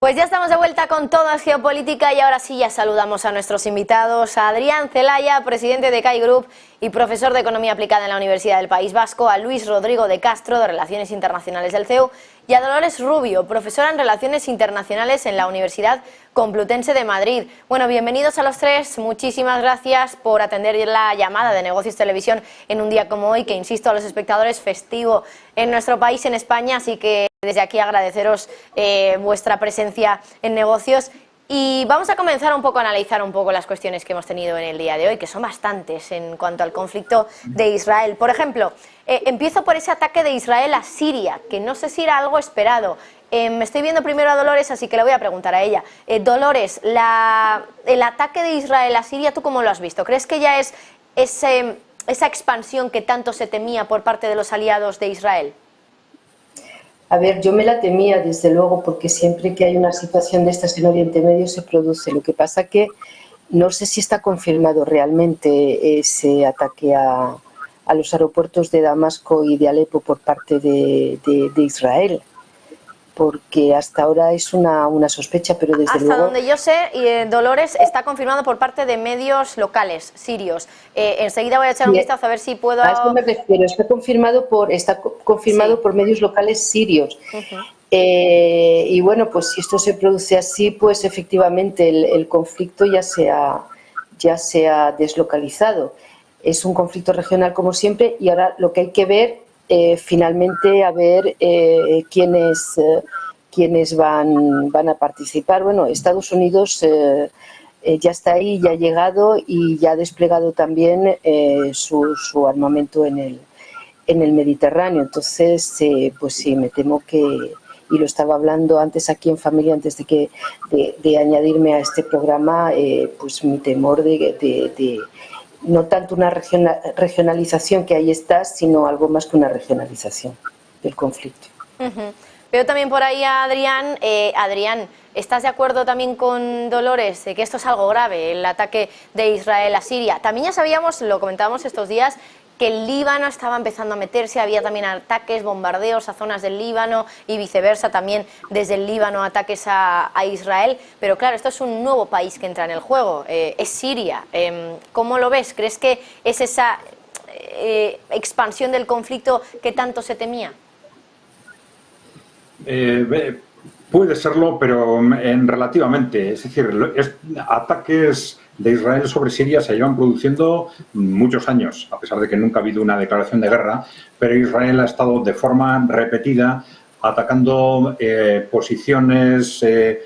Pues ya estamos de vuelta con Todo es Geopolítica y ahora sí ya saludamos a nuestros invitados, a Adrián Celaya, presidente de CAI Group y profesor de Economía Aplicada en la Universidad del País Vasco, a Luis Rodrigo de Castro, de Relaciones Internacionales del CEU, y a Dolores Rubio, profesora en Relaciones Internacionales en la Universidad Complutense de Madrid. Bueno, bienvenidos a los tres, muchísimas gracias por atender la llamada de Negocios Televisión en un día como hoy, que insisto a los espectadores, festivo en nuestro país, en España, así que desde aquí agradeceros vuestra presencia en Negocios. Y vamos a comenzar un poco a analizar un poco las cuestiones que hemos tenido en el día de hoy, que son bastantes en cuanto al conflicto de Israel. Por ejemplo, empiezo por ese ataque de Israel a Siria, que no sé si era algo esperado. Me estoy viendo primero a Dolores, así que le voy a preguntar a ella. Dolores, el ataque de Israel a Siria, ¿tú cómo lo has visto? ¿Crees que ya es esa expansión que tanto se temía por parte de los aliados de Israel? A ver, yo me la temía, desde luego, porque siempre que hay una situación de estas en Oriente Medio se produce. Lo que pasa que no sé si está confirmado realmente ese ataque a los aeropuertos de Damasco y de Alepo por parte de Israel, porque hasta ahora es una sospecha, pero desde luego... Hasta donde yo sé, Dolores, está confirmado por parte de medios locales sirios. Enseguida voy a echar un vistazo a ver si puedo... A eso me refiero, está confirmado por medios locales sirios. Y bueno, pues si esto se produce así, pues efectivamente el conflicto ya se ha deslocalizado. Es un conflicto regional como siempre, y ahora lo que hay que ver finalmente, a ver quiénes van a participar. Bueno, Estados Unidos ya está ahí, ya ha llegado y ya ha desplegado también su armamento en el Mediterráneo. Entonces, pues sí, me temo que, y lo estaba hablando antes aquí en familia, antes de añadirme a este programa, pues mi temor de no tanto una regionalización, que ahí está, sino algo más que una regionalización del conflicto. Veo también por ahí a Adrián. Adrián, ¿estás de acuerdo también con Dolores de que esto es algo grave, el ataque de Israel a Siria? También ya sabíamos, lo comentábamos estos días, que el Líbano estaba empezando a meterse, había también ataques, bombardeos a zonas del Líbano y viceversa, también desde el Líbano ataques a Israel. Pero claro, esto es un nuevo país que entra en el juego, es Siria. ¿Cómo lo ves? ¿Crees que es esa expansión del conflicto que tanto se temía? Puede serlo, pero relativamente. Es decir, ataques de Israel sobre Siria se llevan produciendo muchos años, a pesar de que nunca ha habido una declaración de guerra, pero Israel ha estado de forma repetida atacando posiciones de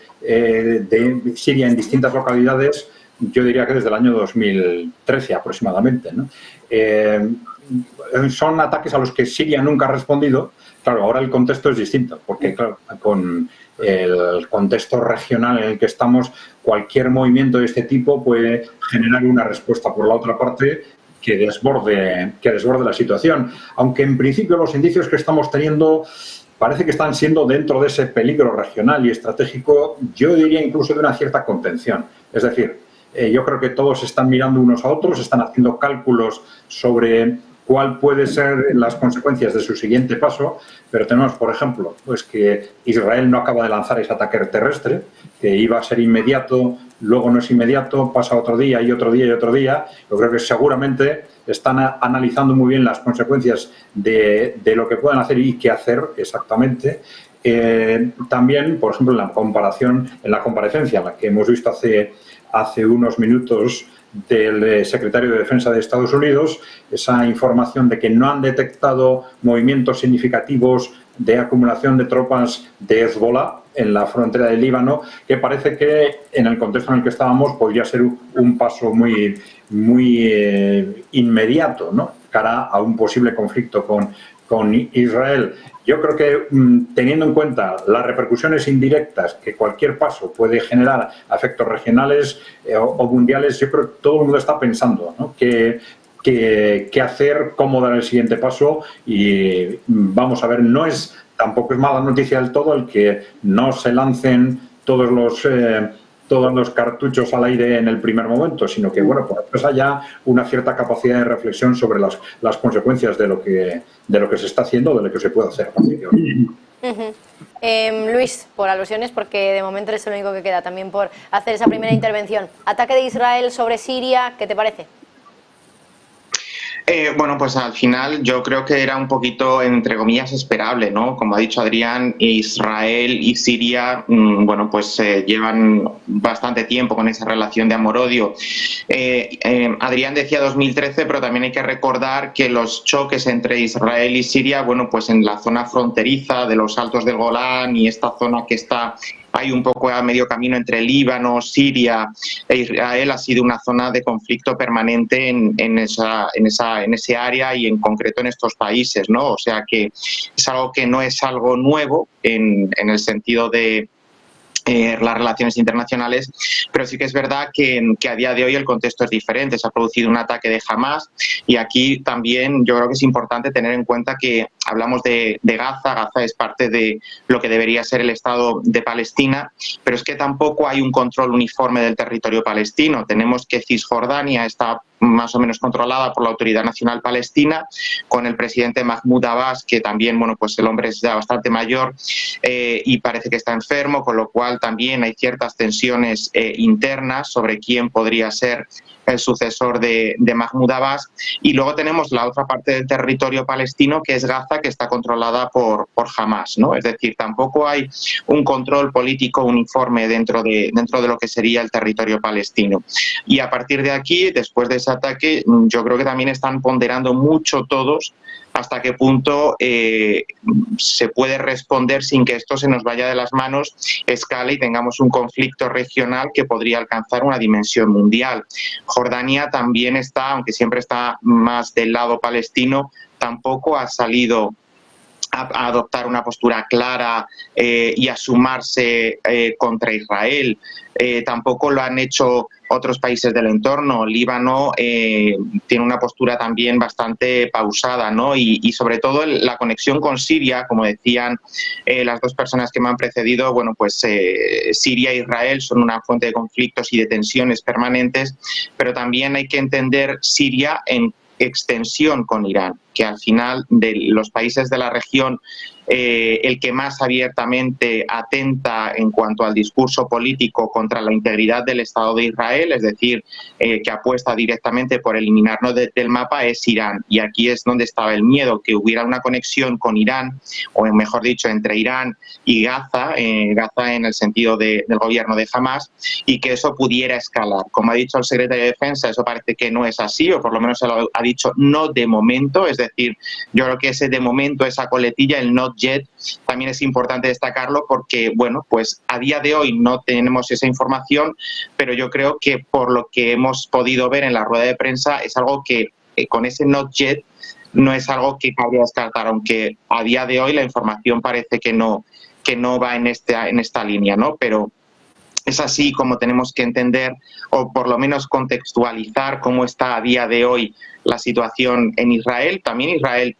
Siria en distintas localidades, yo diría que desde el año 2013 aproximadamente, ¿no? Son ataques a los que Siria nunca ha respondido. Claro, ahora el contexto es distinto, porque claro, con el contexto regional en el que estamos, cualquier movimiento de este tipo puede generar una respuesta por la otra parte que desborde la situación. Aunque en principio los indicios que estamos teniendo parece que están siendo, dentro de ese peligro regional y estratégico, yo diría incluso de una cierta contención. Es decir, yo creo que todos están mirando unos a otros, están haciendo cálculos sobre cuál puede ser las consecuencias de su siguiente paso, pero tenemos, por ejemplo, pues que Israel no acaba de lanzar ese ataque terrestre, que iba a ser inmediato, luego no es inmediato, pasa otro día y otro día y otro día. Yo creo que seguramente están analizando muy bien las consecuencias de lo que pueden hacer y qué hacer exactamente. También, por ejemplo, en la comparecencia, en la que hemos visto hace unos minutos, del secretario de Defensa de Estados Unidos, esa información de que no han detectado movimientos significativos de acumulación de tropas de Hezbollah en la frontera del Líbano, que parece que en el contexto en el que estábamos podría ser un paso muy inmediato, ¿no?, cara a un posible conflicto con Israel. Yo creo que, teniendo en cuenta las repercusiones indirectas que cualquier paso puede generar a efectos regionales o mundiales, yo creo que todo el mundo está pensando, ¿no?, qué hacer, cómo dar el siguiente paso, y vamos a ver, tampoco es mala noticia del todo el que no se lancen todos los cartuchos al aire en el primer momento, sino que, bueno, por eso haya una cierta capacidad de reflexión sobre las consecuencias de lo que se está haciendo, de lo que se puede hacer. Luis, por alusiones, porque de momento eres el único que queda, también por hacer esa primera intervención. Ataque de Israel sobre Siria, ¿qué te parece? Bueno, pues al final yo creo que era un poquito, entre comillas, esperable, ¿no? Como ha dicho Adrián, Israel y Siria, bueno, pues llevan bastante tiempo con esa relación de amor-odio. Adrián decía 2013, pero también hay que recordar que los choques entre Israel y Siria, bueno, pues en la zona fronteriza de los Altos del Golán y esta zona que está hay un poco a medio camino entre Líbano, Siria e Israel, ha sido una zona de conflicto permanente en ese área y en concreto en estos países, ¿no? O sea que es algo que no es algo nuevo en el sentido de las relaciones internacionales, pero sí que es verdad que a día de hoy el contexto es diferente. Se ha producido un ataque de Hamas y aquí también yo creo que es importante tener en cuenta que hablamos de Gaza. Gaza es parte de lo que debería ser el Estado de Palestina, pero es que tampoco hay un control uniforme del territorio palestino. Tenemos que Cisjordania está más o menos controlada por la Autoridad Nacional Palestina, con el presidente Mahmoud Abbas, que también, bueno, pues el hombre es ya bastante mayor y parece que está enfermo, con lo cual también hay ciertas tensiones internas sobre quién podría ser el sucesor de Mahmoud Abbas. Y luego tenemos la otra parte del territorio palestino, que es Gaza, que está controlada por Hamas, ¿no? Es decir, tampoco hay un control político uniforme dentro de lo que sería el territorio palestino. Y a partir de aquí, después de ese ataque, yo creo que también están ponderando mucho todos hasta qué punto se puede responder sin que esto se nos vaya de las manos, escale y tengamos un conflicto regional que podría alcanzar una dimensión mundial. Jordania también está, aunque siempre está más del lado palestino, tampoco ha salido a adoptar una postura clara y a sumarse contra Israel. Tampoco lo han hecho otros países del entorno. Líbano tiene una postura también bastante pausada, ¿no? Y sobre todo la conexión con Siria, como decían las dos personas que me han precedido, bueno, pues Siria e Israel son una fuente de conflictos y de tensiones permanentes, pero también hay que entender Siria en extensión con Irán, que al final de los países de la región el que más abiertamente atenta en cuanto al discurso político contra la integridad del Estado de Israel, es decir, que apuesta directamente por eliminarnos del mapa, es Irán. Y aquí es donde estaba el miedo, que hubiera una conexión con Irán, o mejor dicho, entre Irán y Gaza, Gaza en el sentido del gobierno de Hamas, y que eso pudiera escalar. Como ha dicho el secretario de Defensa, eso parece que no es así, o por lo menos se lo ha dicho no de momento, es decir, yo creo que ese de momento, esa coletilla, el not yet, también es importante destacarlo porque, bueno, pues a día de hoy no tenemos esa información, pero yo creo que por lo que hemos podido ver en la rueda de prensa es algo que con ese not yet no es algo que cabría descartar, aunque a día de hoy la información parece que no va en esta línea, ¿no? Pero es así como tenemos que entender, o por lo menos contextualizar, cómo está a día de hoy la situación en Israel. También Israel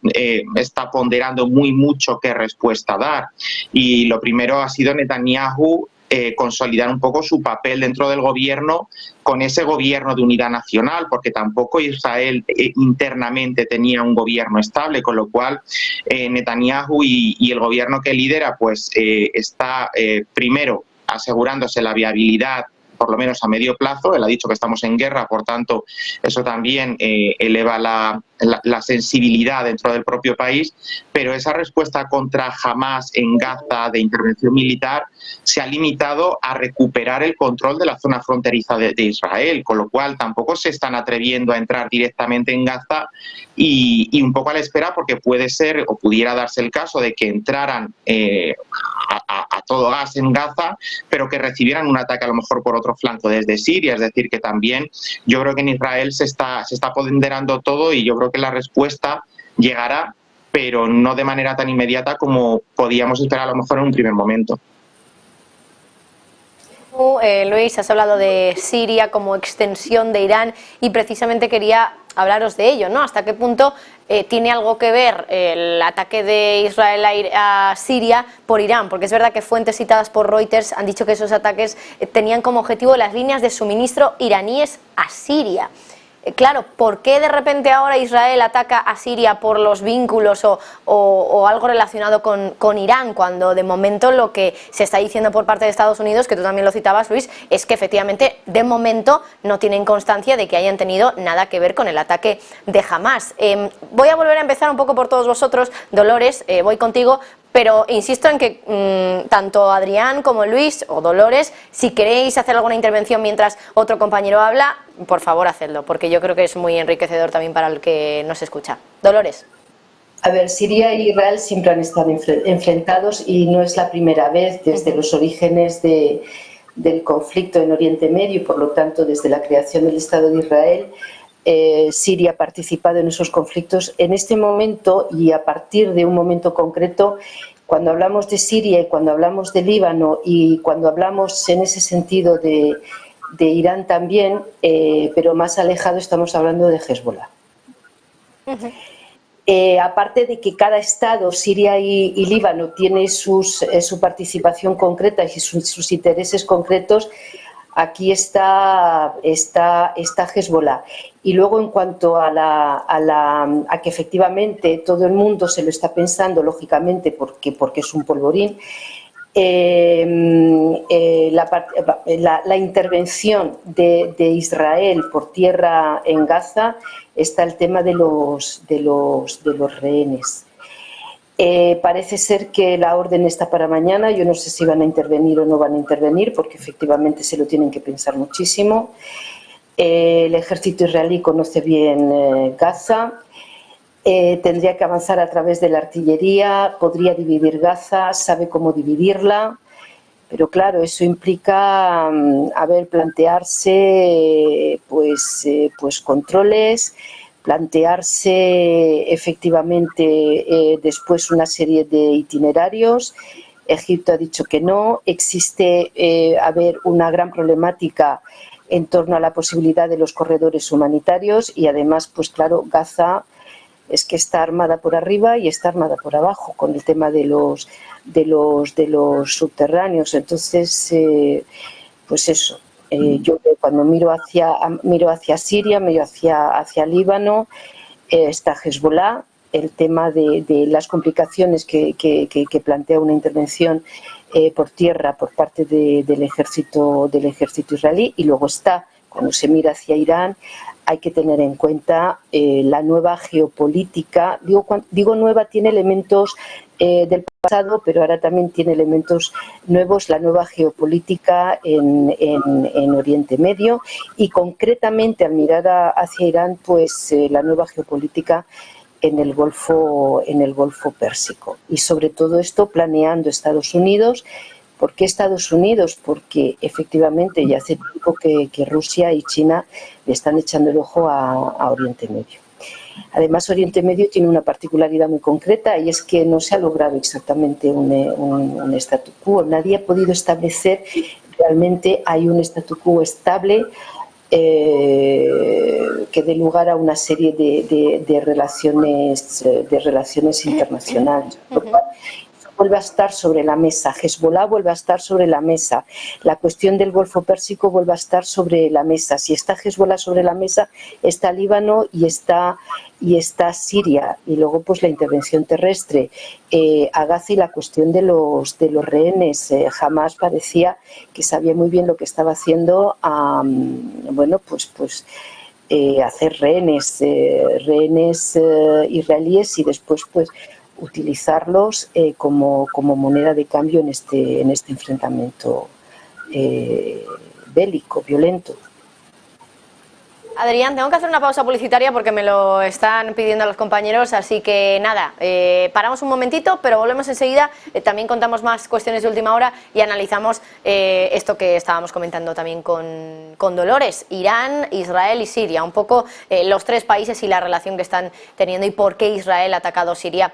está ponderando mucho qué respuesta dar. Y lo primero ha sido Netanyahu consolidar un poco su papel dentro del gobierno, con ese gobierno de unidad nacional, porque tampoco Israel internamente tenía un gobierno estable, con lo cual Netanyahu y el gobierno que lidera pues está primero asegurándose la viabilidad, por lo menos a medio plazo. Él ha dicho que estamos en guerra, por tanto, eso también eleva la sensibilidad dentro del propio país, pero esa respuesta contra Hamas en Gaza de intervención militar se ha limitado a recuperar el control de la zona fronteriza de Israel, con lo cual tampoco se están atreviendo a entrar directamente en Gaza y un poco a la espera, porque puede ser o pudiera darse el caso de que entraran a todo gas en Gaza, pero que recibieran un ataque a lo mejor por otro flanco desde Siria. Es decir, que también yo creo que en Israel se está ponderando todo y yo creo que la respuesta llegará, pero no de manera tan inmediata como podíamos esperar a lo mejor en un primer momento. Luis, has hablado de Siria como extensión de Irán y precisamente quería hablaros de ello, ¿no? ¿Hasta qué punto tiene algo que ver el ataque de Israel a Siria por Irán? Porque es verdad que fuentes citadas por Reuters han dicho que esos ataques tenían como objetivo las líneas de suministro iraníes a Siria. claro, ¿por qué de repente ahora Israel ataca a Siria por los vínculos o algo relacionado con Irán, cuando de momento lo que se está diciendo por parte de Estados Unidos, que tú también lo citabas, Luis, es que efectivamente de momento no tienen constancia de que hayan tenido nada que ver con el ataque de Hamás? Voy a volver a empezar un poco por todos vosotros. Dolores, voy contigo. Pero insisto en que tanto Adrián como Luis o Dolores, si queréis hacer alguna intervención mientras otro compañero habla, por favor hacedlo, porque yo creo que es muy enriquecedor también para el que nos escucha. Dolores. A ver, Siria e Israel siempre han estado enfrentados y no es la primera vez desde los orígenes del conflicto en Oriente Medio y por lo tanto desde la creación del Estado de Israel. Siria ha participado en esos conflictos. En este momento y a partir de un momento concreto, cuando hablamos de Siria y cuando hablamos de Líbano y cuando hablamos en ese sentido de Irán también, pero más alejado, estamos hablando de Hezbollah. Aparte de que cada estado, Siria y Líbano, tiene su participación concreta y sus intereses concretos, aquí está Hezbollah. Y luego, en cuanto a que efectivamente todo el mundo se lo está pensando, lógicamente, porque es un polvorín, la intervención de Israel por tierra en Gaza, está el tema de los rehenes. Parece ser que la orden está para mañana. Yo no sé si van a intervenir o no van a intervenir, porque efectivamente se lo tienen que pensar muchísimo. El ejército israelí conoce bien Gaza, tendría que avanzar a través de la artillería, podría dividir Gaza, sabe cómo dividirla, pero claro, eso implica plantearse pues controles, plantearse efectivamente después una serie de itinerarios. Egipto ha dicho que no. Existe una gran problemática en torno a la posibilidad de los corredores humanitarios y además, pues claro, Gaza es que está armada por arriba y está armada por abajo con el tema de los subterráneos. Entonces, pues eso. Yo cuando miro hacia Siria, miro hacia Líbano, está Hezbollah, el tema de las complicaciones que plantea una intervención por tierra por parte del ejército israelí, y luego está, cuando se mira hacia Irán, hay que tener en cuenta la nueva geopolítica. Digo nueva, tiene elementos del pasado, pero ahora también tiene elementos nuevos, la nueva geopolítica en Oriente Medio, y concretamente al mirar hacia Irán, pues la nueva geopolítica en el Golfo Pérsico. Y sobre todo esto planeando Estados Unidos. ¿Por qué Estados Unidos? Porque efectivamente ya hace tiempo que Rusia y China le están echando el ojo a Oriente Medio. Además, Oriente Medio tiene una particularidad muy concreta, y es que no se ha logrado exactamente un statu quo. Nadie ha podido establecer realmente hay un statu quo estable que dé lugar a una serie de relaciones internacionales. Vuelve a estar sobre la mesa, Hezbollah vuelve a estar sobre la mesa, la cuestión del Golfo Pérsico vuelve a estar sobre la mesa. Si está Hezbollah sobre la mesa, está Líbano y está Siria, y luego pues la intervención terrestre a Gaza y la cuestión de los rehenes. Hamás parecía que sabía muy bien lo que estaba haciendo, hacer rehenes israelíes y después pues utilizarlos como moneda de cambio en este enfrentamiento bélico, violento. Adrián, tengo que hacer una pausa publicitaria porque me lo están pidiendo los compañeros, así que nada, paramos un momentito, pero volvemos enseguida. También contamos más cuestiones de última hora y analizamos esto que estábamos comentando también con Dolores: Irán, Israel y Siria, un poco los tres países y la relación que están teniendo, y por qué Israel ha atacado Siria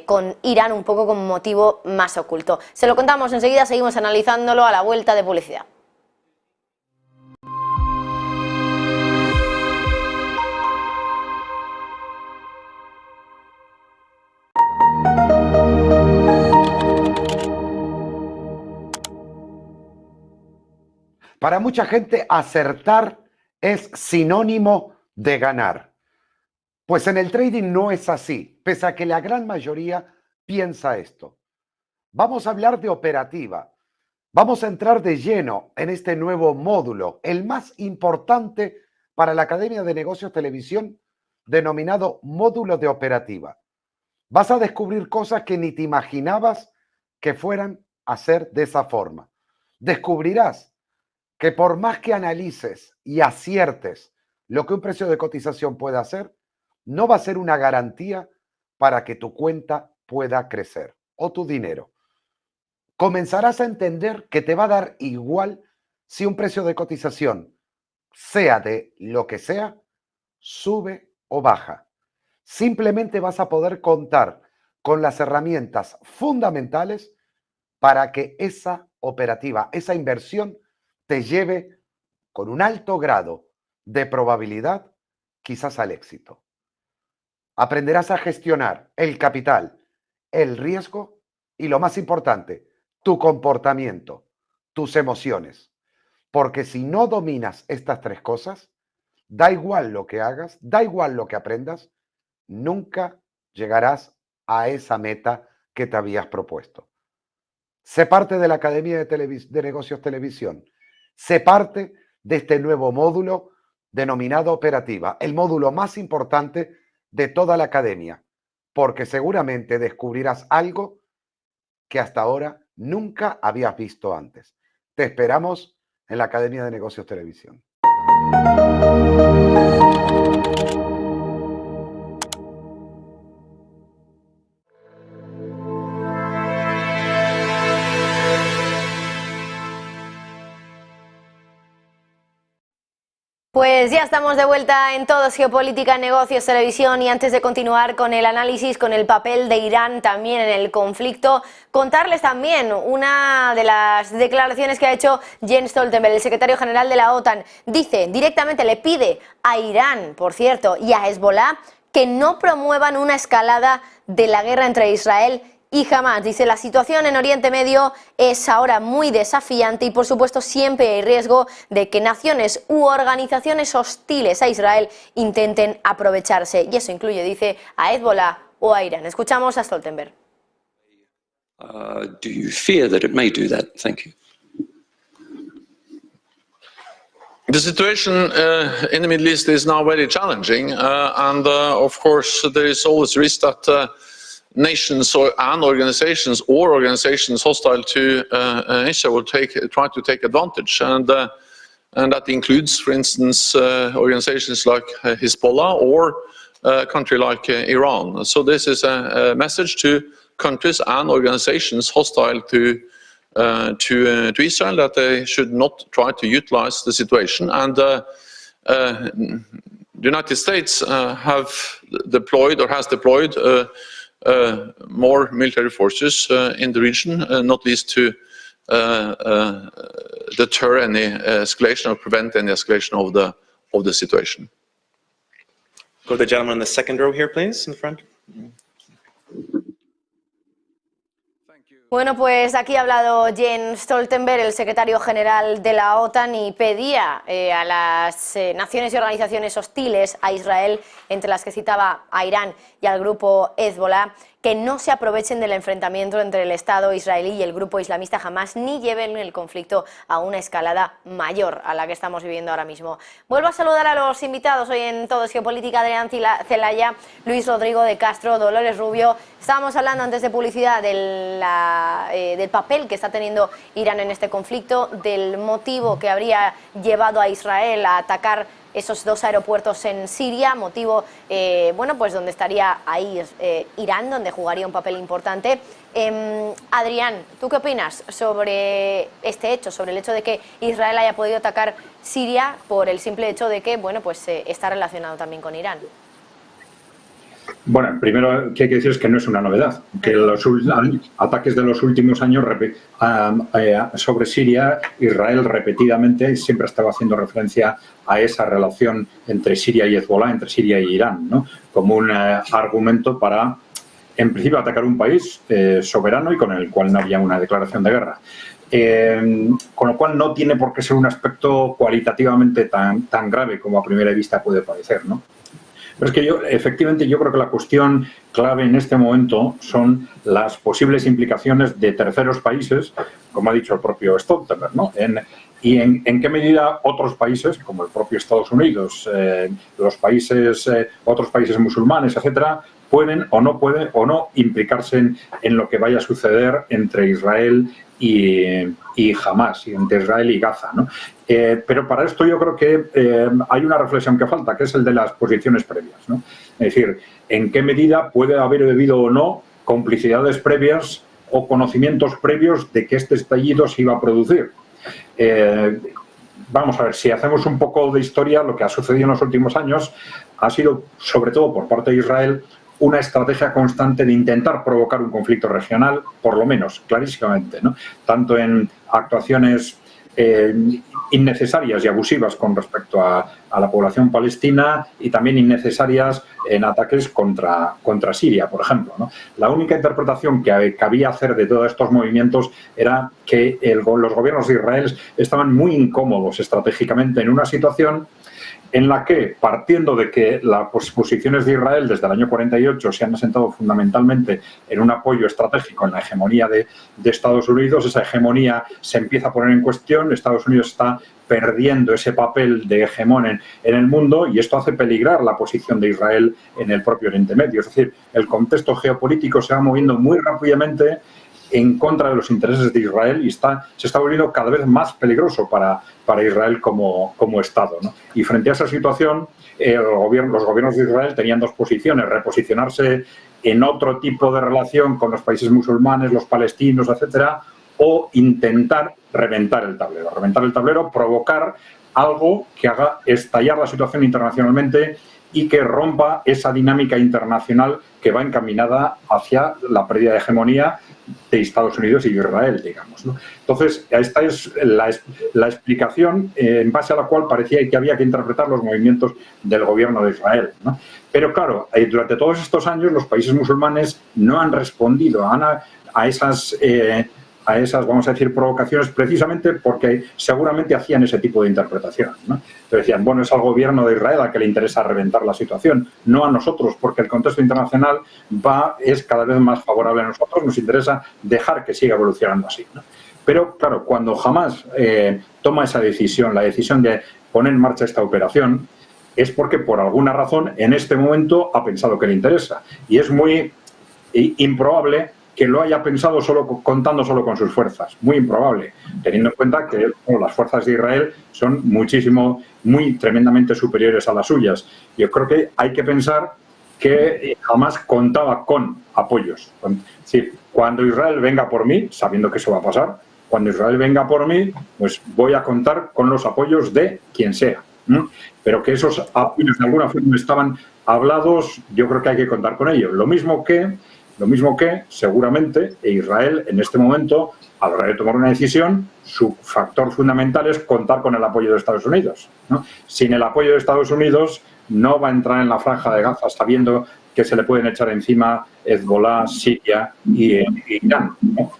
con Irán un poco como motivo más oculto. Se lo contamos enseguida, seguimos analizándolo a la vuelta de publicidad. Para mucha gente, acertar es sinónimo de ganar. Pues en el trading no es así, pese a que la gran mayoría piensa esto. Vamos a hablar de operativa. Vamos a entrar de lleno en este nuevo módulo, el más importante para la Academia de Negocios Televisión, denominado módulo de operativa. Vas a descubrir cosas que ni te imaginabas que fueran a ser de esa forma. Descubrirás que por más que analices y aciertes lo que un precio de cotización puede hacer, no va a ser una garantía para que tu cuenta pueda crecer o tu dinero. Comenzarás a entender que te va a dar igual si un precio de cotización, sea de lo que sea, sube o baja. Simplemente vas a poder contar con las herramientas fundamentales para que esa operativa, esa inversión, te lleve con un alto grado de probabilidad quizás al éxito. Aprenderás a gestionar el capital, el riesgo y, lo más importante, tu comportamiento, tus emociones. Porque si no dominas estas tres cosas, da igual lo que hagas, da igual lo que aprendas, nunca llegarás a esa meta que te habías propuesto. Sé parte de la Academia de Negocios Televisión. Sé parte de este nuevo módulo denominado operativa, el módulo más importante de toda la academia, porque seguramente descubrirás algo que hasta ahora nunca habías visto antes. Te esperamos en la Academia de Negocios Televisión. Pues ya estamos de vuelta en Todo es Geopolítica, Negocios, Televisión, y antes de continuar con el análisis, con el papel de Irán también en el conflicto, contarles también una de las declaraciones que ha hecho Jens Stoltenberg, el secretario general de la OTAN. Dice, directamente le pide a Irán, por cierto, y a Hezbollah que no promuevan una escalada de la guerra entre Israel y Hamás. Dice, la situación en Oriente Medio es ahora muy desafiante y, por supuesto, siempre hay riesgo de que naciones u organizaciones hostiles a Israel intenten aprovecharse. Y eso incluye, dice, a Hezbollah o a Irán. Escuchamos a Stoltenberg. Do you fear that it may do that? Thank you. The situation in the Middle East is now very challenging, and of course there is always risk that nations and organizations hostile to Israel will try to take advantage, and that includes, for instance, organizations like Hezbollah or a country like Iran. So this is a message to countries and organizations hostile to Israel that they should not try to utilize the situation. And the United States has deployed more military forces in the region, not least to deter any escalation or prevent any escalation of the situation. Go to the gentleman in the second row here, please, in the front. Bueno, pues aquí ha hablado Jens Stoltenberg, el secretario general de la OTAN, y pedía a las naciones y organizaciones hostiles a Israel, entre las que citaba a Irán y al grupo Hezbollah, que no se aprovechen del enfrentamiento entre el Estado israelí y el grupo islamista Hamás, ni lleven el conflicto a una escalada mayor a la que estamos viviendo ahora mismo. Vuelvo a saludar a los invitados hoy en Todo es Geopolítica: Adrián Celaya, Luis Rodrigo de Castro, Dolores Rubio. Estábamos hablando antes de publicidad del papel que está teniendo Irán en este conflicto, del motivo que habría llevado a Israel a atacar esos dos aeropuertos en Siria, motivo, bueno, pues donde estaría ahí Irán, donde jugaría un papel importante. Adrián, ¿tú qué opinas sobre este hecho, sobre el hecho de que Israel haya podido atacar Siria por el simple hecho de que, bueno, pues está relacionado también con Irán? Bueno, primero que hay que decir es que no es una novedad, que los ataques de los últimos años sobre Siria, Israel repetidamente siempre estaba haciendo referencia a esa relación entre Siria y Hezbollah, entre Siria y Irán, ¿no? Como un argumento para en principio, atacar un país soberano y con el cual no había una declaración de guerra. Con lo cual no tiene por qué ser un aspecto cualitativamente tan grave como a primera vista puede parecer, ¿no? Pero es que efectivamente, yo creo que la cuestión clave en este momento son las posibles implicaciones de terceros países, como ha dicho el propio Stoltenberg, ¿no? Y en qué medida otros países, como el propio Estados Unidos, otros países musulmanes, etcétera, pueden o no implicarse en lo que vaya a suceder entre Israel y Hamás, y entre Israel y Gaza, ¿no? Pero para esto yo creo que hay una reflexión que falta, que es el de las posiciones previas, ¿no? Es decir, en qué medida puede haber habido o no complicidades previas o conocimientos previos de que este estallido se iba a producir. Vamos a ver, si hacemos un poco de historia, lo que ha sucedido en los últimos años ha sido, sobre todo por parte de Israel, una estrategia constante de intentar provocar un conflicto regional, por lo menos, clarísimamente, ¿no? Tanto en actuaciones innecesarias y abusivas con respecto a la población palestina y también innecesarias en ataques contra Siria, por ejemplo, ¿no? La única interpretación que cabía hacer de todos estos movimientos era que los gobiernos de Israel estaban muy incómodos estratégicamente en una situación en la que, partiendo de que las posiciones de Israel desde el año 48 se han asentado fundamentalmente en un apoyo estratégico en la hegemonía de Estados Unidos, esa hegemonía se empieza a poner en cuestión, Estados Unidos está perdiendo ese papel de hegemón en el mundo y esto hace peligrar la posición de Israel en el propio Oriente Medio. Es decir, el contexto geopolítico se va moviendo muy rápidamente en contra de los intereses de Israel y se está volviendo cada vez más peligroso para Israel como Estado, ¿no? Y frente a esa situación, los gobiernos de Israel tenían dos posiciones: reposicionarse en otro tipo de relación con los países musulmanes, los palestinos, etcétera, o intentar reventar el tablero, provocar algo que haga estallar la situación internacionalmente y que rompa esa dinámica internacional que va encaminada hacia la pérdida de hegemonía de Estados Unidos y Israel, digamos, ¿no? Entonces, esta es la explicación en base a la cual parecía que había que interpretar los movimientos del gobierno de Israel, ¿no? Pero claro, durante todos estos años los países musulmanes no han respondido a esas, vamos a decir, provocaciones, precisamente porque seguramente hacían ese tipo de interpretación, ¿no? Entonces decían, bueno, es al gobierno de Israel al que le interesa reventar la situación, no a nosotros, porque el contexto internacional es cada vez más favorable a nosotros, nos interesa dejar que siga evolucionando así, ¿no? Pero, claro, cuando Hamás toma esa decisión, la decisión de poner en marcha esta operación, es porque por alguna razón en este momento ha pensado que le interesa. Y es muy improbable que lo haya pensado contando solo con sus fuerzas. Muy improbable, teniendo en cuenta que las fuerzas de Israel son tremendamente superiores a las suyas. Yo creo que hay que pensar que Hamás contaba con apoyos. Es decir, cuando Israel venga por mí, sabiendo que eso va a pasar, cuando Israel venga por mí, pues voy a contar con los apoyos de quien sea. Pero que esos apoyos de alguna forma estaban hablados, yo creo que hay que contar con ellos. Lo mismo que seguramente Israel en este momento, a la hora de tomar una decisión, su factor fundamental es contar con el apoyo de Estados Unidos, ¿no? Sin el apoyo de Estados Unidos no va a entrar en la franja de Gaza sabiendo que se le pueden echar encima Hezbollah, Siria y Irán, ¿no?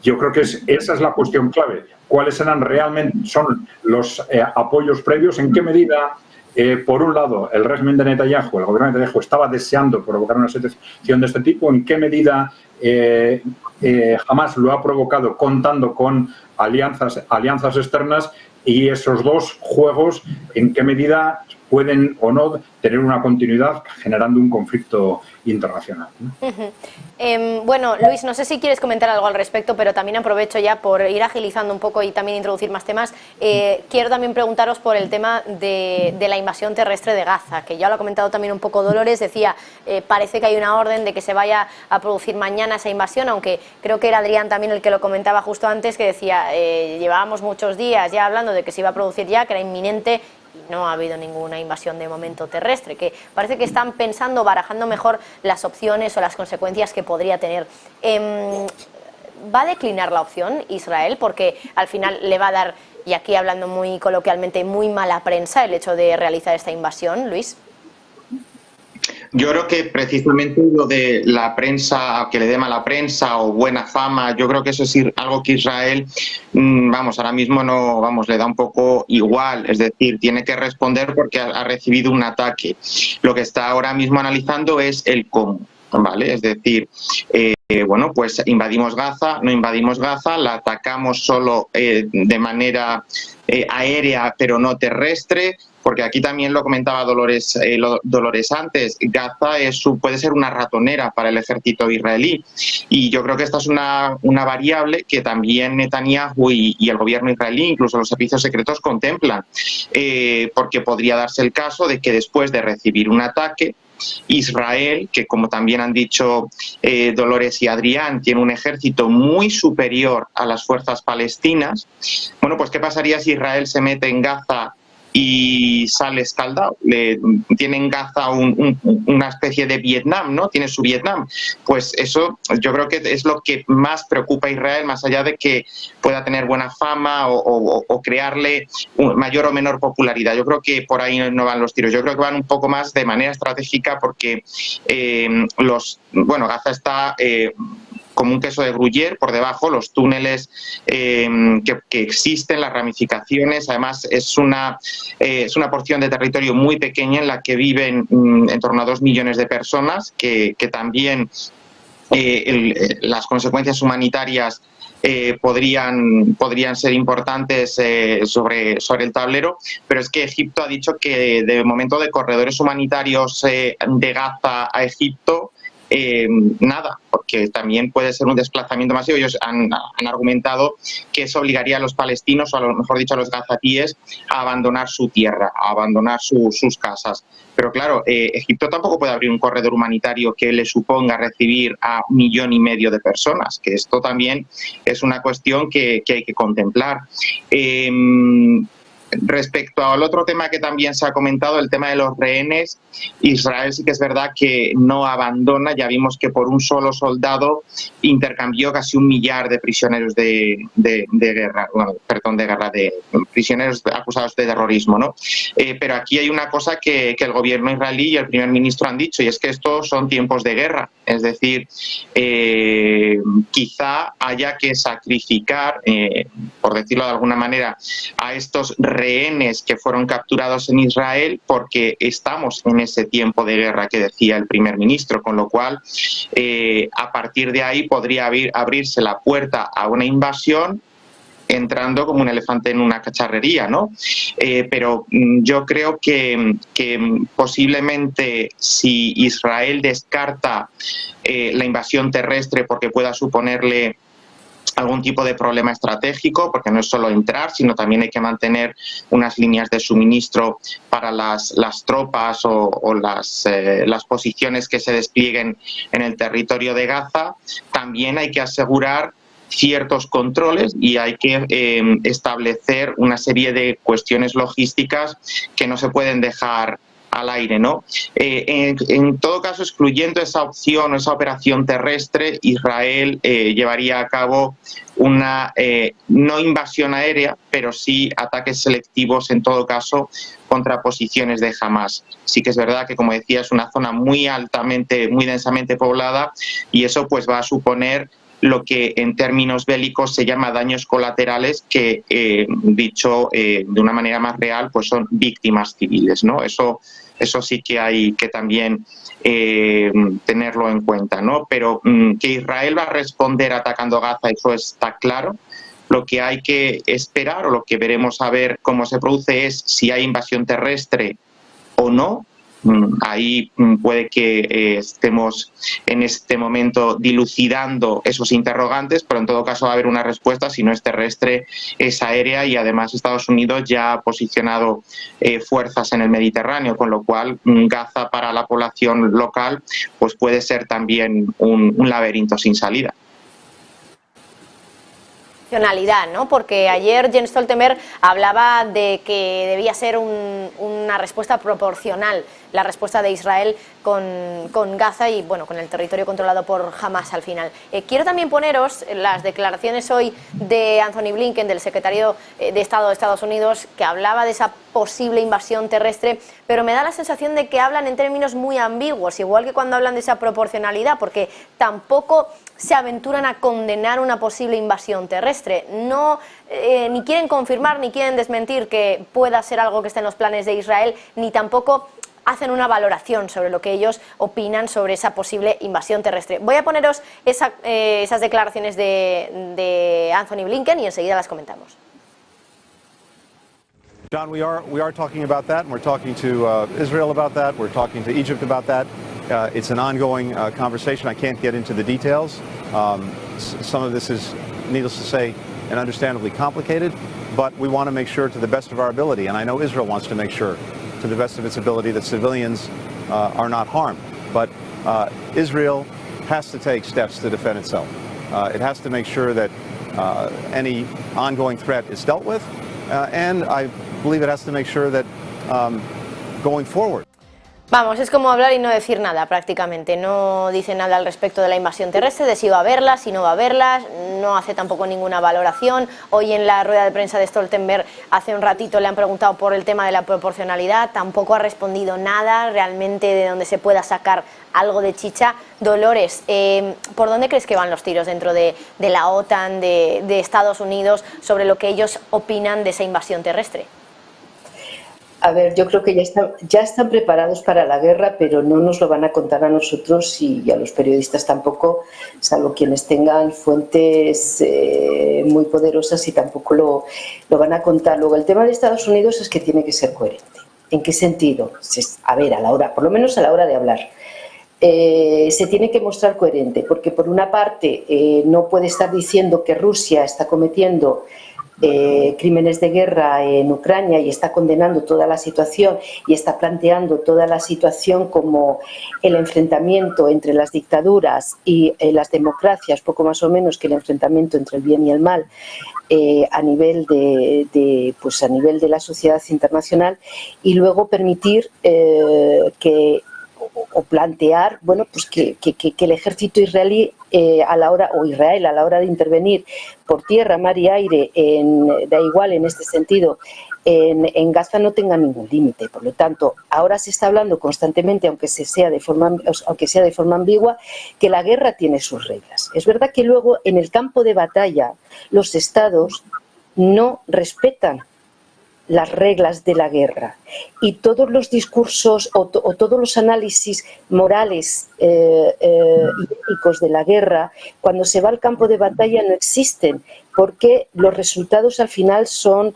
Yo creo que esa es la cuestión clave. ¿Cuáles son los apoyos previos? ¿En qué medida, por un lado, el régimen de Netanyahu, el gobierno de Netanyahu, estaba deseando provocar una situación de este tipo? ¿En qué medida Hamás lo ha provocado contando con alianzas externas? Y esos dos juegos, ¿en qué medida pueden o no tener una continuidad generando un conflicto internacional, ¿no? Bueno, Luis, no sé si quieres comentar algo al respecto, pero también aprovecho ya por ir agilizando un poco y también introducir más temas. Quiero también preguntaros por el tema de la invasión terrestre de Gaza, que ya lo ha comentado también un poco Dolores. Decía, parece que hay una orden de que se vaya a producir mañana esa invasión, aunque creo que era Adrián también el que lo comentaba justo antes, que decía, llevábamos muchos días ya hablando de que se iba a producir ya, que era inminente, y no ha habido ninguna invasión de momento terrestre, que parece que están pensando, barajando mejor las opciones o las consecuencias que podría tener. ¿Va a declinar la opción Israel? Porque al final le va a dar, y aquí hablando muy coloquialmente, muy mala prensa el hecho de realizar esta invasión, Luis. Yo creo que precisamente lo de la prensa, que le dé mala prensa o buena fama, yo creo que eso es algo que Israel, vamos, ahora mismo no, vamos, le da un poco igual, es decir, tiene que responder porque ha recibido un ataque. Lo que está ahora mismo analizando es el cómo, ¿vale? Es decir, bueno, pues invadimos Gaza, no invadimos Gaza, la atacamos solo de manera aérea, pero no terrestre. Porque aquí también lo comentaba Dolores antes, Gaza puede ser una ratonera para el ejército israelí. Y yo creo que esta es una variable que también Netanyahu y el gobierno israelí, incluso los servicios secretos, contemplan. Porque podría darse el caso de que después de recibir un ataque, Israel, que como también han dicho Dolores y Adrián, tiene un ejército muy superior a las fuerzas palestinas. Bueno, pues ¿qué pasaría si Israel se mete en Gaza y sale escaldado? Tiene en Gaza una especie de Vietnam, ¿no? Tiene su Vietnam. Pues eso yo creo que es lo que más preocupa a Israel, más allá de que pueda tener buena fama o crearle mayor o menor popularidad. Yo creo que por ahí no van los tiros. Yo creo que van un poco más de manera estratégica porque Gaza está como un queso de Gruyère por debajo, los túneles que existen, las ramificaciones. Además, es una porción de territorio muy pequeña en la que viven en torno a 2 millones de personas, que también las consecuencias humanitarias podrían ser importantes sobre el tablero, pero es que Egipto ha dicho que de momento de corredores humanitarios de Gaza a Egipto, nada, porque también puede ser un desplazamiento masivo. Ellos han argumentado que eso obligaría a los palestinos, o a lo mejor dicho a los gazatíes, a abandonar su tierra, a abandonar sus casas. Pero claro, Egipto tampoco puede abrir un corredor humanitario que le suponga recibir a 1,5 millones de personas, que esto también es una cuestión que hay que contemplar. Respecto al otro tema que también se ha comentado, el tema de los rehenes, Israel sí que es verdad que no abandona. Ya vimos que por un solo soldado intercambió casi 1 millar de prisioneros de prisioneros acusados de terrorismo, ¿no? Pero aquí hay una cosa que el gobierno israelí y el primer ministro han dicho, y es que estos son tiempos de guerra. Es decir, quizá haya que sacrificar, por decirlo de alguna manera, a estos rehenes que fueron capturados en Israel, porque estamos en ese tiempo de guerra que decía el primer ministro, con lo cual a partir de ahí podría abrirse la puerta a una invasión, entrando como un elefante en una cacharrería, ¿no? Pero yo creo que posiblemente si Israel descarta la invasión terrestre porque pueda suponerle algún tipo de problema estratégico, porque no es solo entrar, sino también hay que mantener unas líneas de suministro para las tropas o las posiciones que se desplieguen en el territorio de Gaza. También hay que asegurar ciertos controles y hay que establecer una serie de cuestiones logísticas que no se pueden dejar al aire, ¿no? En todo caso, excluyendo esa opción o esa operación terrestre, Israel llevaría a cabo una no invasión aérea, pero sí ataques selectivos en todo caso contra posiciones de Hamás. Sí que es verdad que, como decía, es una zona muy densamente poblada, y eso pues va a suponer lo que en términos bélicos se llama daños colaterales, que dicho de una manera más real, pues son víctimas civiles, ¿no? Eso sí que hay que también tenerlo en cuenta, ¿no? Pero que Israel va a responder atacando Gaza, eso está claro. Lo que hay que esperar, o lo que veremos a ver cómo se produce, es si hay invasión terrestre o no. Ahí puede que estemos en este momento dilucidando esos interrogantes, pero en todo caso va a haber una respuesta. Si no es terrestre, es aérea, y además Estados Unidos ya ha posicionado fuerzas en el Mediterráneo, con lo cual Gaza para la población local pues puede ser también un laberinto sin salida. proporcionalidad, ¿no? Porque ayer Jens Stoltenberg hablaba de que debía ser una respuesta proporcional, la respuesta de Israel con Gaza y, bueno, con el territorio controlado por Hamas al final. Quiero también poneros las declaraciones hoy de Anthony Blinken, del secretario de Estado de Estados Unidos, que hablaba de esa posible invasión terrestre, pero me da la sensación de que hablan en términos muy ambiguos, igual que cuando hablan de esa proporcionalidad, porque tampoco se aventuran a condenar una posible invasión terrestre. No, ni quieren confirmar ni quieren desmentir que pueda ser algo que esté en los planes de Israel, ni tampoco hacen una valoración sobre lo que ellos opinan sobre esa posible invasión terrestre. Voy a poneros esas declaraciones de Anthony Blinken y enseguida las comentamos. John, we are talking about that, and we're talking to Israel about that. We're talking to Egypt about that. It's an ongoing conversation. I can't get into the details. Some of this is, needless to say, and understandably complicated, but we want to make sure to the best of our ability, and I know Israel wants to make sure to the best of its ability that civilians are not harmed. But Israel has to take steps to defend itself. It has to make sure that any ongoing threat is dealt with, and I believe it has to make sure that going forward. Vamos, es como hablar y no decir nada prácticamente, no dice nada al respecto de la invasión terrestre, de si va a haberla, si no va a haberla, no hace tampoco ninguna valoración. Hoy en la rueda de prensa de Stoltenberg hace un ratito le han preguntado por el tema de la proporcionalidad, tampoco ha respondido nada realmente de donde se pueda sacar algo de chicha. Dolores, ¿por dónde crees que van los tiros dentro de la OTAN, de Estados Unidos, sobre lo que ellos opinan de esa invasión terrestre? A ver, yo creo que ya están preparados para la guerra, pero no nos lo van a contar a nosotros y a los periodistas tampoco, salvo quienes tengan fuentes muy poderosas y tampoco lo van a contar. Luego, el tema de Estados Unidos es que tiene que ser coherente. ¿En qué sentido? A ver, por lo menos a la hora de hablar. Se tiene que mostrar coherente, porque por una parte no puede estar diciendo que Rusia está cometiendo crímenes de guerra en Ucrania y está condenando toda la situación y está planteando toda la situación como el enfrentamiento entre las dictaduras y las democracias, poco más o menos que el enfrentamiento entre el bien y el mal a nivel de la sociedad internacional, y luego permitir o plantear, bueno, pues que el ejército israelí Israel a la hora de intervenir por tierra, mar y aire, da igual en este sentido, en Gaza no tenga ningún límite. Por lo tanto, ahora se está hablando constantemente, aunque sea de forma ambigua, que la guerra tiene sus reglas. Es verdad que luego en el campo de batalla los estados no respetan las reglas de la guerra, y todos los discursos o todos los análisis morales y éticos de la guerra, cuando se va al campo de batalla, no existen, porque los resultados al final son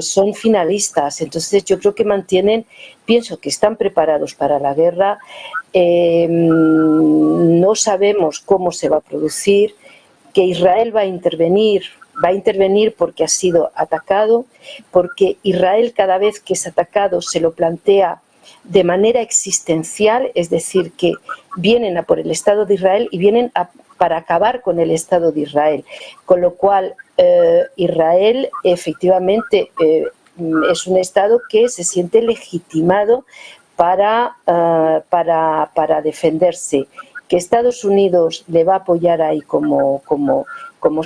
son finalistas. Entonces yo creo que pienso que están preparados para la guerra. No sabemos cómo se va a producir, que Israel va a intervenir porque ha sido atacado, porque Israel cada vez que es atacado se lo plantea de manera existencial, es decir, que vienen a por el Estado de Israel y vienen para acabar con el Estado de Israel. Con lo cual, Israel efectivamente es un Estado que se siente legitimado para defenderse, que Estados Unidos le va a apoyar ahí como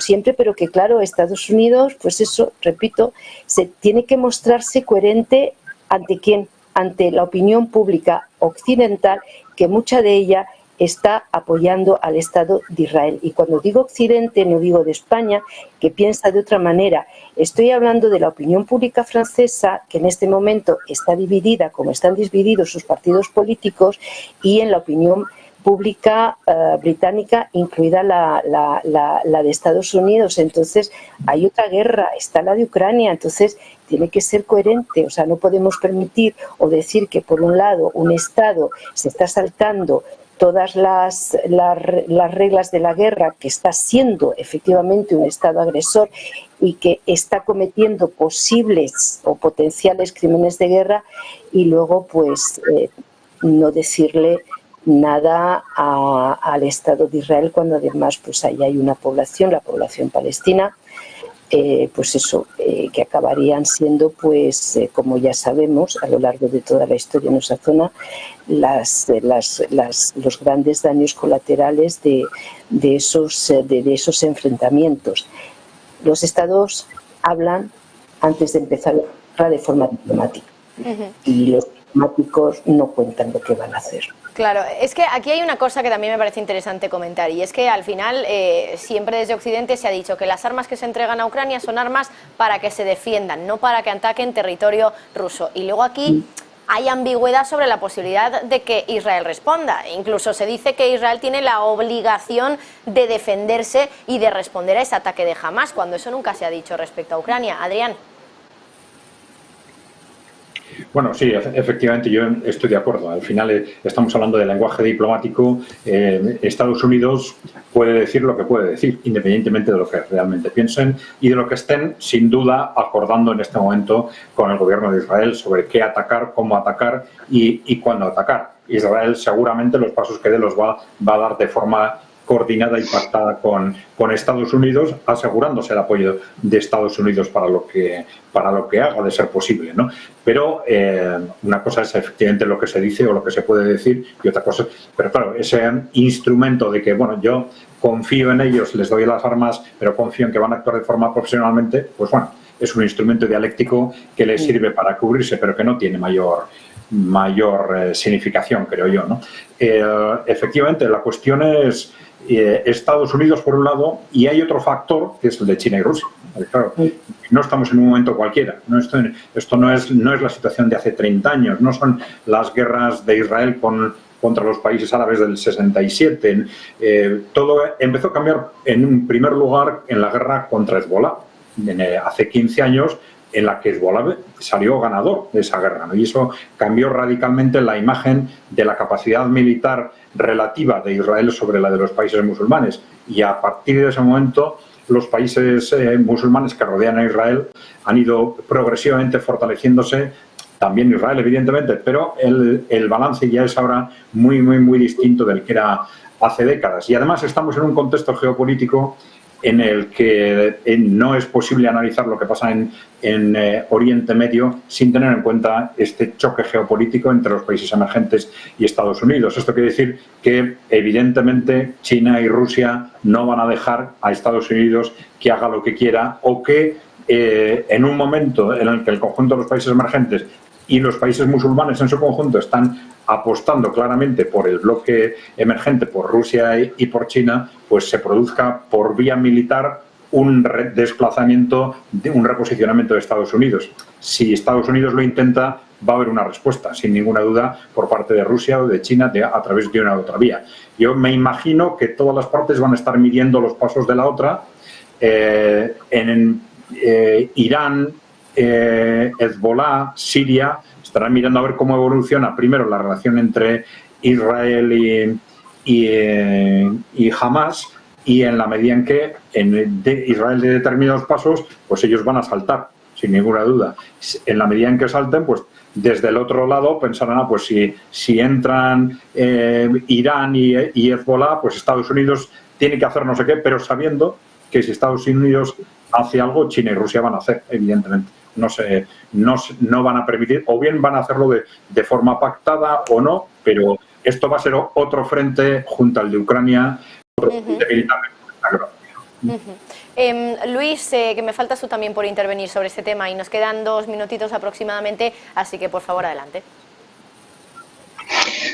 siempre, pero que claro, Estados Unidos, pues eso, repito, se tiene que mostrarse coherente ¿ante quién? Ante la opinión pública occidental, que mucha de ella está apoyando al Estado de Israel. Y cuando digo Occidente, no digo de España, que piensa de otra manera. Estoy hablando de la opinión pública francesa, que en este momento está dividida, como están divididos sus partidos políticos, y en la opinión pública británica, incluida la de Estados Unidos. Entonces hay otra guerra, está la de Ucrania, entonces tiene que ser coherente. O sea, no podemos permitir o decir que por un lado un Estado se está saltando todas las reglas de la guerra, que está siendo efectivamente un Estado agresor y que está cometiendo posibles o potenciales crímenes de guerra, y luego pues no decirle nada al Estado de Israel, cuando además pues ahí hay una población, la población palestina, pues eso, que acabarían siendo, pues como ya sabemos a lo largo de toda la historia en esa zona, los grandes daños colaterales de esos enfrentamientos. Los estados hablan antes de empezar de forma diplomática, y los diplomáticos no cuentan lo que van a hacer. Claro, es que aquí hay una cosa que también me parece interesante comentar, y es que al final siempre desde Occidente se ha dicho que las armas que se entregan a Ucrania son armas para que se defiendan, no para que ataquen territorio ruso. Y luego aquí hay ambigüedad sobre la posibilidad de que Israel responda. Incluso se dice que Israel tiene la obligación de defenderse y de responder a ese ataque de Hamás, cuando eso nunca se ha dicho respecto a Ucrania. Adrián. Bueno, sí, efectivamente yo estoy de acuerdo. Al final estamos hablando de lenguaje diplomático. Estados Unidos puede decir lo que puede decir, independientemente de lo que realmente piensen y de lo que estén, sin duda, acordando en este momento con el gobierno de Israel sobre qué atacar, cómo atacar y cuándo atacar. Israel seguramente los pasos que dé los va a dar de forma coordinada y pactada con Estados Unidos, asegurándose el apoyo de Estados Unidos para lo que haga, de ser posible, ¿no? Pero una cosa es efectivamente lo que se dice o lo que se puede decir, y otra cosa, pero claro, ese instrumento de que, bueno, yo confío en ellos, les doy las armas, pero confío en que van a actuar de forma profesionalmente, pues bueno, es un instrumento dialéctico que les sirve para cubrirse, pero que no tiene mayor significación, creo yo, ¿no? Efectivamente, la cuestión es Estados Unidos por un lado, y hay otro factor que es el de China y Rusia. Claro, no estamos en un momento cualquiera, ¿no? Esto no es la situación de hace 30 años, no son las guerras de Israel contra los países árabes del 67. Todo empezó a cambiar en un primer lugar en la guerra contra Hezbollah, hace 15 años, en la que Hezbollah salió ganador de esa guerra, ¿no? Y eso cambió radicalmente la imagen de la capacidad militar relativa de Israel sobre la de los países musulmanes. Y a partir de ese momento, los países musulmanes que rodean a Israel han ido progresivamente fortaleciéndose, también Israel, evidentemente, pero el balance ya es ahora muy, muy, muy distinto del que era hace décadas. Y además estamos en un contexto geopolítico en el que no es posible analizar lo que pasa en Oriente Medio sin tener en cuenta este choque geopolítico entre los países emergentes y Estados Unidos. Esto quiere decir que, evidentemente, China y Rusia no van a dejar a Estados Unidos que haga lo que quiera, o que en un momento en el que el conjunto de los países emergentes y los países musulmanes en su conjunto están apostando claramente por el bloque emergente, por Rusia y por China, pues se produzca por vía militar un desplazamiento, un reposicionamiento de Estados Unidos. Si Estados Unidos lo intenta, va a haber una respuesta, sin ninguna duda, por parte de Rusia o de China a través de una u otra vía. Yo me imagino que todas las partes van a estar midiendo los pasos de la otra. Irán, Hezbollah, Siria, estarán mirando a ver cómo evoluciona primero la relación entre Israel y Hamás, y en la medida en que Israel dé determinados pasos, pues ellos van a saltar, sin ninguna duda. En la medida en que salten, pues desde el otro lado pensarán, pues si entran Irán y Hezbollah, pues Estados Unidos tiene que hacer no sé qué, pero sabiendo que si Estados Unidos hace algo, China y Rusia van a hacer, evidentemente. No van a permitir, o bien van a hacerlo de forma pactada o no, pero esto va a ser otro frente junto al de Ucrania, otro frente militar. Luis, que me faltas tú también por intervenir sobre este tema, y nos quedan 2 minutitos aproximadamente, así que por favor adelante.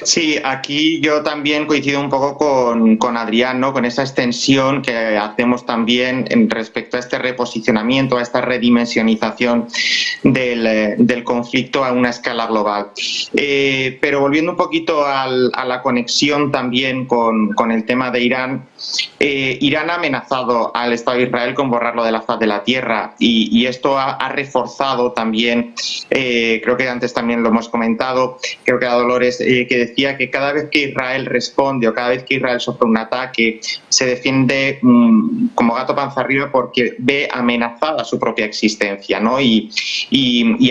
Sí, aquí yo también coincido un poco con Adrián, ¿no? Con esa extensión que hacemos también respecto a este reposicionamiento, a esta redimensionización del conflicto a una escala global. Pero volviendo un poquito a la conexión también con el tema de Irán, Irán ha amenazado al Estado de Israel con borrarlo de la faz de la tierra, y esto ha reforzado también, creo que antes también lo hemos comentado, creo que a Dolores, que decía que cada vez que Israel responde o cada vez que Israel sufre un ataque, se defiende como gato panza arriba porque ve amenazada su propia existencia, ¿no? Y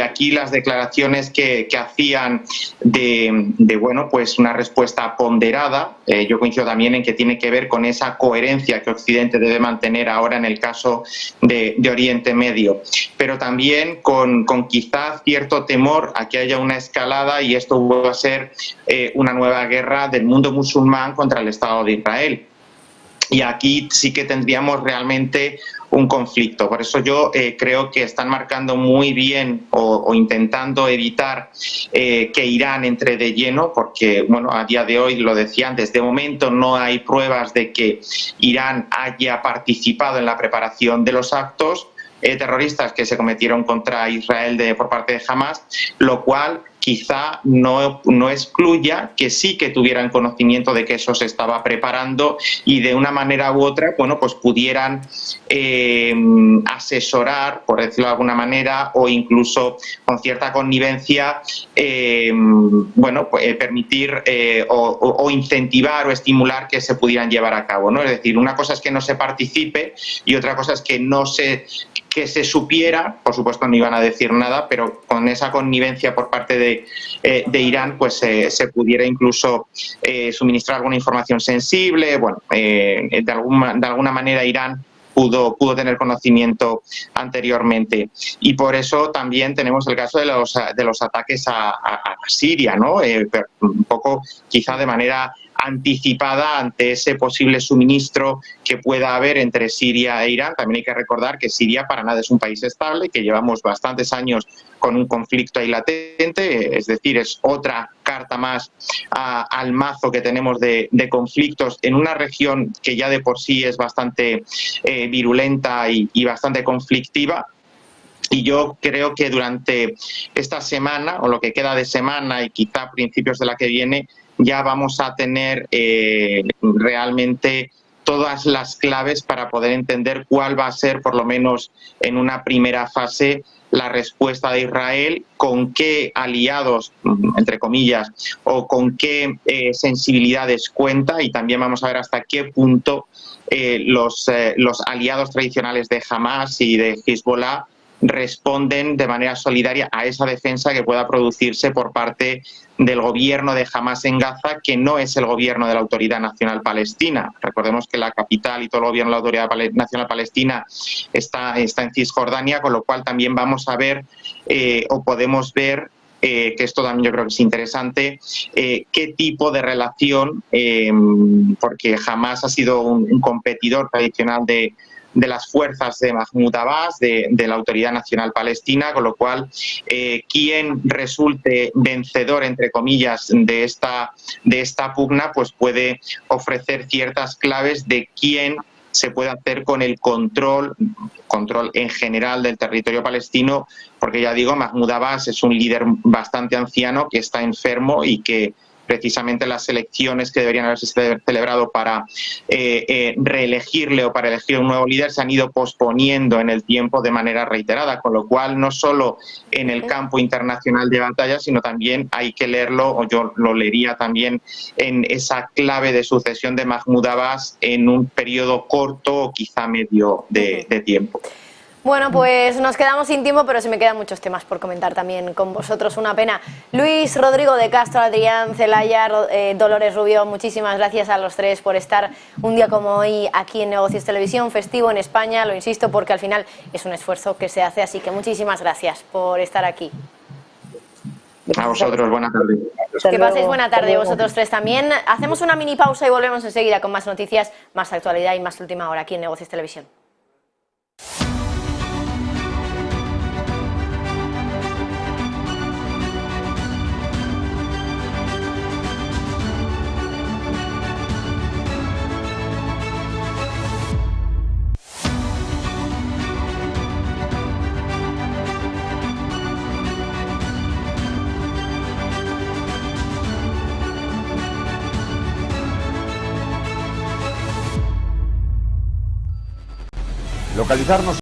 aquí las declaraciones que hacían de bueno, pues una respuesta ponderada, yo coincido también en que tiene que ver con esa coherencia que Occidente debe mantener ahora en el caso de Oriente Medio, pero también con quizá cierto temor a que haya una escalada y esto vuelva a ser una nueva guerra del mundo musulmán contra el Estado de Israel. Y aquí sí que tendríamos realmente un conflicto. Por eso yo creo que están marcando muy bien o intentando evitar que Irán entre de lleno, porque bueno, a día de hoy, lo decía antes, de momento no hay pruebas de que Irán haya participado en la preparación de los actos terroristas que se cometieron contra Israel por parte de Hamas, lo cual quizá no excluya que sí que tuvieran conocimiento de que eso se estaba preparando y de una manera u otra, bueno, pues pudieran asesorar, por decirlo de alguna manera, o incluso con cierta connivencia, bueno, pues, permitir o incentivar o estimular que se pudieran llevar a cabo, ¿no? Es decir, una cosa es que no se participe y otra cosa es que que se supiera, por supuesto no iban a decir nada, pero con esa connivencia por parte de Irán, pues se pudiera incluso suministrar alguna información sensible. Bueno, de alguna manera Irán pudo tener conocimiento anteriormente. Y por eso también tenemos el caso de los ataques a Siria, ¿no? Un poco quizá de manera anticipada ante ese posible suministro que pueda haber entre Siria e Irán. También hay que recordar que Siria para nada es un país estable, que llevamos bastantes años con un conflicto ahí latente, es decir, es otra carta más al mazo que tenemos de conflictos en una región que ya de por sí es bastante virulenta y bastante conflictiva. Y yo creo que durante esta semana, o lo que queda de semana y quizá principios de la que viene, ya vamos a tener realmente todas las claves para poder entender cuál va a ser, por lo menos en una primera fase, la respuesta de Israel, con qué aliados, entre comillas, o con qué sensibilidades cuenta, y también vamos a ver hasta qué punto los aliados tradicionales de Hamas y de Hezbollah responden de manera solidaria a esa defensa que pueda producirse por parte del gobierno de Hamas en Gaza, que no es el gobierno de la Autoridad Nacional Palestina. Recordemos que la capital y todo el gobierno de la Autoridad Nacional Palestina está en Cisjordania, con lo cual también vamos a ver o podemos ver, que esto también yo creo que es interesante, qué tipo de relación, porque Hamas ha sido un competidor tradicional de las fuerzas de Mahmoud Abbas, de la Autoridad Nacional Palestina, con lo cual quien resulte vencedor, entre comillas, de esta pugna, pues puede ofrecer ciertas claves de quién se puede hacer con el control en general del territorio palestino, porque ya digo, Mahmoud Abbas es un líder bastante anciano que está enfermo y que precisamente las elecciones que deberían haberse celebrado para reelegirle o para elegir un nuevo líder se han ido posponiendo en el tiempo de manera reiterada, con lo cual no solo en el campo internacional de batalla, sino también hay que leerlo, o yo lo leería también, en esa clave de sucesión de Mahmoud Abbas en un periodo corto o quizá medio de tiempo. Bueno, pues nos quedamos sin tiempo, pero se me quedan muchos temas por comentar también con vosotros. Una pena. Luis, Rodrigo de Castro, Adrián Celaya, Dolores Rubio, muchísimas gracias a los tres por estar un día como hoy aquí en Negocios Televisión, festivo en España, lo insisto, porque al final es un esfuerzo que se hace, así que muchísimas gracias por estar aquí. A vosotros, buena tarde. Que paséis buena tarde, vosotros tres también. Hacemos una mini pausa y volvemos enseguida con más noticias, más actualidad y más última hora aquí en Negocios Televisión. Localizarnos